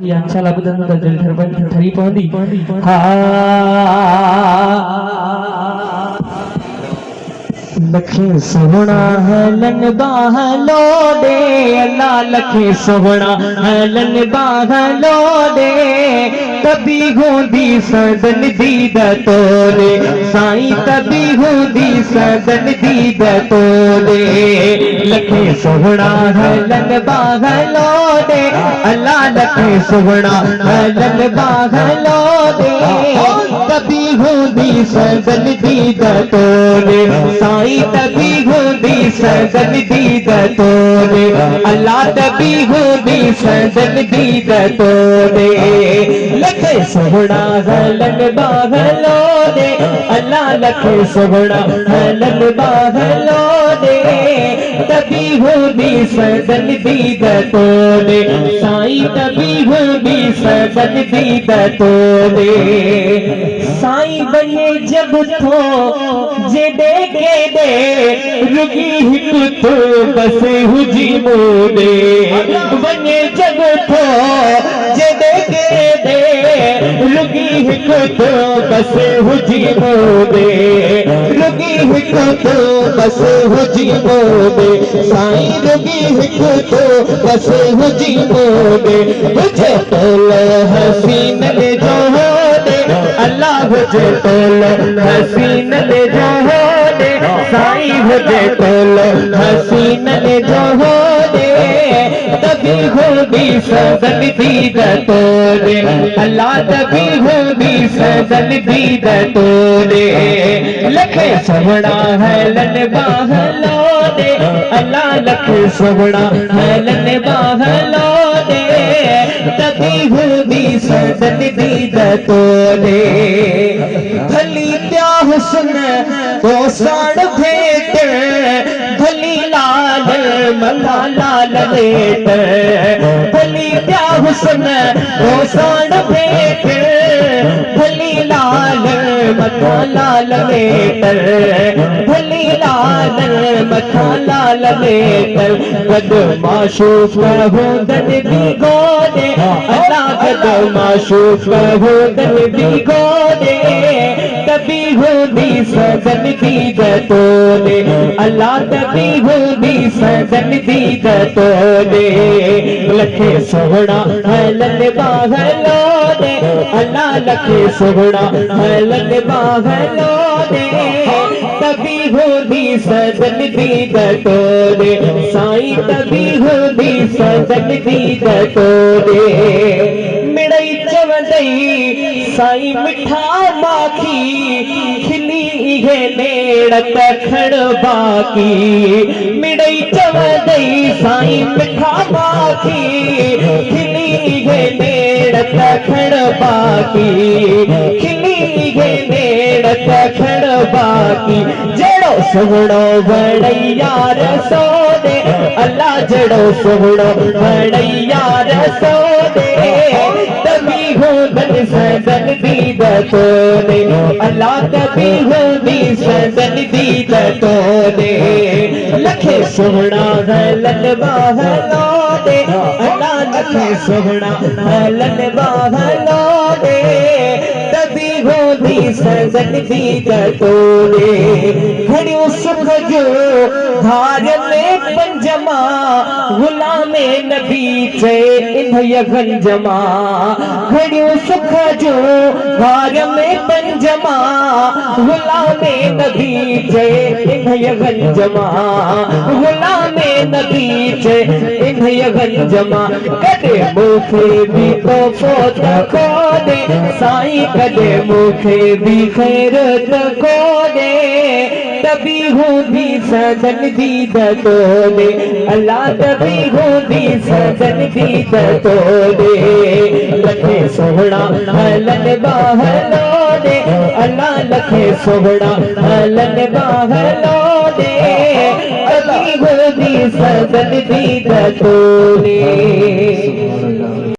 या इंशाल्लाह बुधन तो दिल ठरी पवंदी। हा लखे सोहना हलन बाहलो दे अल्लाह लखे सोहना हलन बाहलो दे कभी होंदी सदन दीद तोरे साईं कभी होंदी सदन दीद तोरे लखे सोहना हलन बाहलो दे अल्लाह लखे सोहना हलन बाहलो दे कभी होंदी सदन दीद तोरे साईं तभी होंदी सदन दीद तोरे अल्लाह तभी होंदी सदन दीद तोरे लखे सोहना हलन बाहलो दे अल्लाह लखे सोहना हलन बाहलो दे तभी होंदी सदन दीद तोरे साईं तभी होंदी सदन दीद तोरे साईं बने जब थो जे देखे दे रुगी हिक तो बस हुजी मोदे बने जब थो जे देखे दे रुगी हिक तो बस हुजी मोदे रुगी हिक तो बस हुजी मोदे साईं रुगी हिक तो बस हुजी मोदे मुझे तोल हसीन ले जो दे अल्लाह मुझे तोल हसीन ले जो दे साईं मुझे तोल हसीन ले जो दे तभी होगी सदन दीद तोरे अल्लाह तभी होगी सदन दीद तोरे लखे सोहना हलन बाहलो दे अल्लाह लखे सोहना हलन बाहलो दे तभी होगी सदन दीद तोरे भली त्या हुस्न तो साड़ भेट भली लाल मथा लाल लेट भली त्या हुस्न तो साड़ भेट भली लाल मथा लाल लेट भली लाल मथा लाल लेट गद माशूक होदन भी गोदे अल्लाह गद माशूक होदन भी गोदे तभी होगी सदन दीद तोरे अल्लाह तभी होगी सदन दीद तोरे लखे सोहना हलन बाहलो दे अल्लाह लखे सोहना हलन बाहलो दे तभी होगी सदन दीद तोरे साईं तभी होगी सदन दीद तोरे मिड़ई चवंदई साईं मिठा माखी खिली इहे नेड़ तखड़ बाकी मिड़ई चवंदई साईं मिठा माखी खिली इहे नेड़ तखड़ बाकी खिली इहे नेड़ तखड़ बाकी जड़ो सोहणो बड़ैया रसो दे अल्लाह जड़ो सोहणो बड़ैया रसो दे तभी होगी सदन दीद तोरे अल्लाह तभी होगी सदन दीद तोरे लखे सोहना हलन बाहलो दे अल्लाह लखे सोहना हलन बाहलो दे तभी होगी सदन दीद तोरे घड़ियों सुख जो धार में पंजमा गुलामे नबी चे इन्हय गंजमा घड़ियों सुख जो धार में पंजमा गुलामे नबी चे इन्हय गंजमा गुलामे नबी चे इन्हय गंजमा कदे मुखे भी तो फोत खो दे साईं कदे मुखे भी खैरत खो दे तभी होगी सदन दीद तोरे अल्लाह तभी होगी सदन दीद तोरे लखे सोहना हलन बाहलो दे अल्लाह लखे सोहना हलन बाहलो दे तभी होगी सदन दीद तोरे।